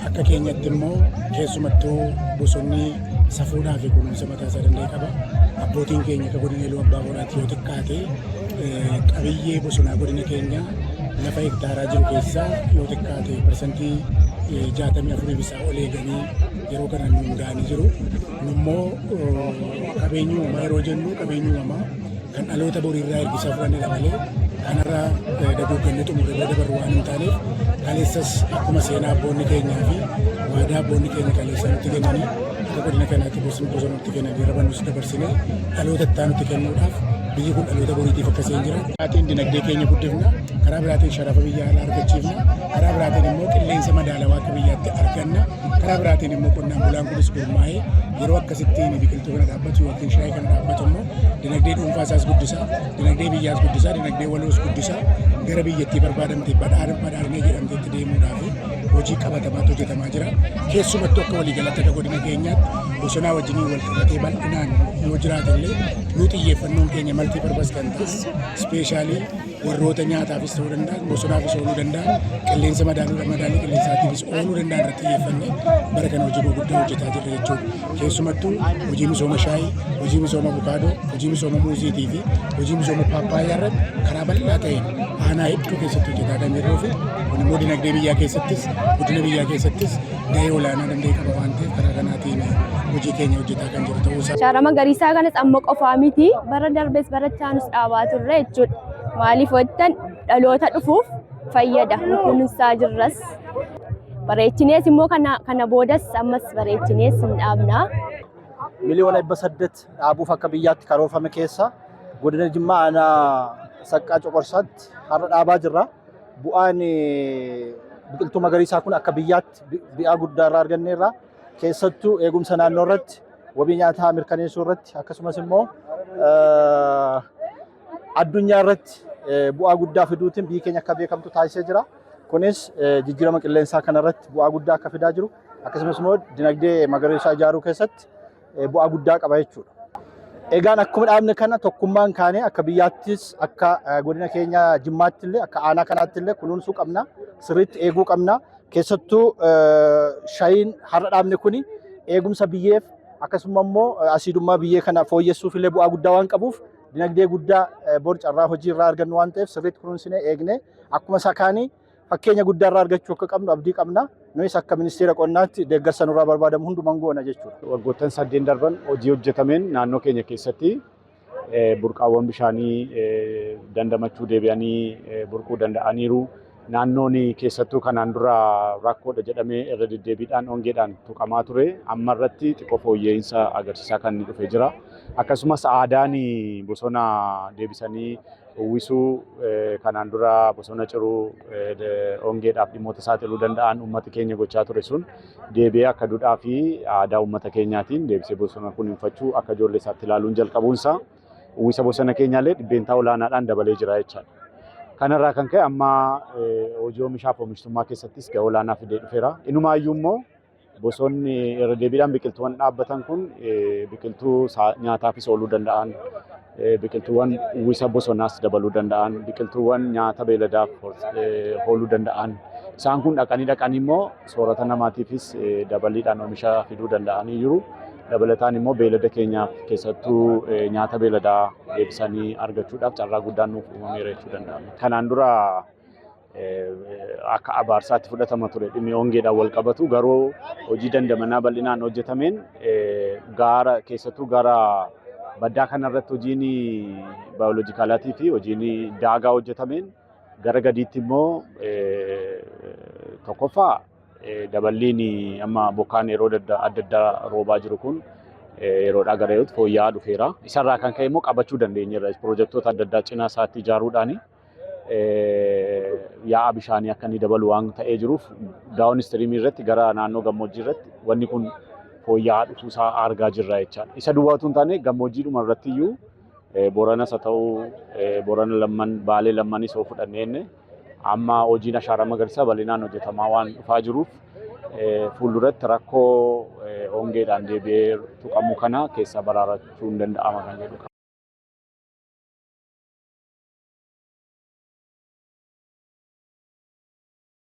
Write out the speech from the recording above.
Akka keenyatti immoo keessumattuu bosonni safuudhaa fi kunuunsa mataa isaa danda'e qaba. Abbootiin keenya akka godina Iluu Abbaa Boraatti yoo xiqqaate qabiyyee bosonaa godina keenya lafa hektaaraa jiru keessaa yoo xiqqaate parsantii 64 bisaa ol eeganii yeroo kana nuun ga'anii jiru. Immoo qabeenyi uumamaa yeroo jennu qabeenyi uumamaa kan dhaloota boriirraa ergisaa fudhannedha malee kanarraa dagoogganne xumuree dabarru waan hin taaneef kaleessas akkuma seenaa abboonni keenyaa fi waadaa abboonni keenya kaleessaa nutti kennanii akka godina kanaatti bosona nutti kennanii rabanus dabarsinee dhaloota itti nutti kennuudhaaf biyyi kun dhaloota boriitiif akkasiin jira. Biraatiin dinagdee keenya guddifna, karaa biraatiin sharafa biyya alaa argachiifna, karaa biraatiin immoo qilleensa madaalawaa akka biyyaatti arganna, karaa biraatiin immoo qonnaan bulaan kunis gurmaa'ee yeroo akkasittiin biqiltuu kana dhaabbatu yookiin shaayii kana dhaabbatu immoo dinagdee dhuunfaa isaas guddisaa, dinagdee biyyaas guddisaa, dinagdee waloos guddisaa gara biyyattii barbaadamtee badhaadhinee jedhamteetti deemuudhaaf hojii qabatamaa hojjetamaa jira. Keessumattuu akka waliigalatti akka godina keenyaatti bosonaa wajjiniin wal qabatee bal'inaan yoo jiraatellee nuu xiyyeeffannoon keenya maltii parbas kan ta'es ispeeshaalii warroota nyaataafis ta'uu danda'an bosonaafis ooluu danda'an qilleensa madaalii qilleensaatiifis ooluu danda'an irratti xiyyeeffannee bara kana hojii gurguddaa hojjetaa jirra jechuudha. Keessumattuu hojii misooma shaayii, hojii misooma abukaadoo, hojii misooma muuziitii fi hojii misooma paappaayyaa irratti karaa bal'aa ta'een aanaa hedduu keessatti hojjetaa kan jirruu fi kun immoo dinagdee biyyaa keessattis guddina biyyaa keessattis gahee olaanaa danda'e qaba waan ta'eef karaa kanaatiin hojii keenya hojjetaa kan jiru ta'uu isaa. Shaara magariisaa kanas amma qofaa miti bara darbes bara chaanus dhaabaa turre jechuudha. Maaliif wajjin dhaloota dhufuuf fayyada kunuunsaa jirras. Bareechinees immoo kana boodas ammas bareechinees hin dhaabna. Miliyoona 800 dhaabuuf akka biyyaatti karoorfame keessa godina Jimmaa aanaa Saqqaa Coqorsaatti har'a dhaabaa jirra. Bu'aan biqiltuu magariisaa kun akka biyyaatti bu'aa guddaa irraa arganneerra. Keessattuu eegumsa naannoo irratti, wabii nyaataa mirkaneessuu irratti akkasumas immoo addunyaa irratti bu'aa guddaa fiduutiin biyyi keenya akka beekamtu taasisee jira. Kunis jijjiirama qilleensaa kana irratti bu'aa guddaa akka fidaa jiru akkasumas immoo dinagdee magariisaa ijaaruu keessatti bu'aa guddaa qaba jechuudha. Egaan akkuma dhaabne kana tokkummaan kaanee akka biyyaattis akka godina keenya Jimmaatti illee akka aanaa kanaatti illee kunuunsuu qabna, sirriitti eeguu qabna. Keessattuu shaayiin har'a dhaabne kuni eegumsa biyyeef akkasuma immoo asiidummaa biyyee kana fooyyessuuf illee bu'aa guddaa waan qabuuf dinagdee guddaa bor carraa hojii irraa argannu waan ta'eef sirriitti kunuunsinee eegnee akkuma sakaanii fakkeenya guddaa irraa argachuu akka qabnu abdii qabna. Nuyis akka ministeera qonnaatti deeggarsa nurraa barbaadamu hundumaan goona jechuudha. Waggoottan 8 darban hojii hojjetameen naannoo keenya keessatti burqaawwan bishaanii dandamachuu deebi'anii burquu danda'aniiru. Naannoon keessattuu kanaan dura rakkoodha jedhamee irra deddeebiidhaan hongeedhaan tuqamaa ture. Amma irratti xiqqoo fooyya'insa agarsiisaa kan inni dhufee jira. Akkasumas aadaan bosona deebisanii uwwisuu kanaan dura bosona ciruu hongeedhaaf dhimmoota saaxiluu danda'an uummata keenya gochaa ture sun deebi'ee akka duudhaa fi aadaa uummata keenyaatiin deebisee bosona kunuunfachuu akka ijoollee isaatti ilaaluun jalqabuunsa uwwisa bosona keenyaallee dhibbeentaa olaanaadhaan dabalee jira jechaadha. Kanarraa kan ka'e amma hojii oomishaa fi oomishtummaa keessattis gahee olaanaa fidee dhufeera. Inumaayyuu immoo bosonni irra deebiidhaan biqiltuuwwan dhaabbatan kun biqiltuu nyaataafis ooluu danda'an, biqiltuuwwan uwwisa bosonaas dabaluu danda'an, biqiltuuwwan nyaata beeladaaf ooluu danda'an. Isaan kun dhaqanii immoo soorata namaatiifis dabaliidhaan oomisha fiduu danda'anii jiru. Dabalataan immoo beelada keenyaaf keessattuu nyaata beeladaa deebisanii argachuudhaaf carraa guddaan nuuf uumameera jechuu danda'ama. Kanaan dura akka abaarsaatti fudhatama ture dhimmi hongeedhaan wal qabatu garuu hojii dandamanaa bal'inaan hojjetameen gaara keessattuu gara baddaa kanarratti hojiin baayoloojikaalaatii fi hojiin daagaa hojjetameen gara gadiitti immoo tokkoffaa daballiin amma bokkaan yeroo adda addaa roobaa jiru kun yeroodhaa gara yerootti fooyya'aa dhufeera. Isarraa kan ka'e immoo qabachuu dandeenyeerra. Piroojektota adda addaa cinaa isaatti ijaaruudhaan yaa'a bishaanii akka inni dabalu waan ta'ee jiruuf daawun istiriimii irratti gara naannoo gammoojjii irratti wanni kun fooyya'aa dhufuusaa argaa jirra jechaadha. Isa duwwaatu hin taane gammoojjiidhuma irratti iyyuu Booranas haa ta'u Boorana lamman Baalee lammanis yoo fudhanneenne amma hojiin ashaaraa magariisaa bal'inaan hojjetamaa waan dhufaa jiruuf fuulduratti rakkoo hongeedhaan deebi'ee tuqamu kana keessaa baraarachuu hin danda'ama kan jedhudha.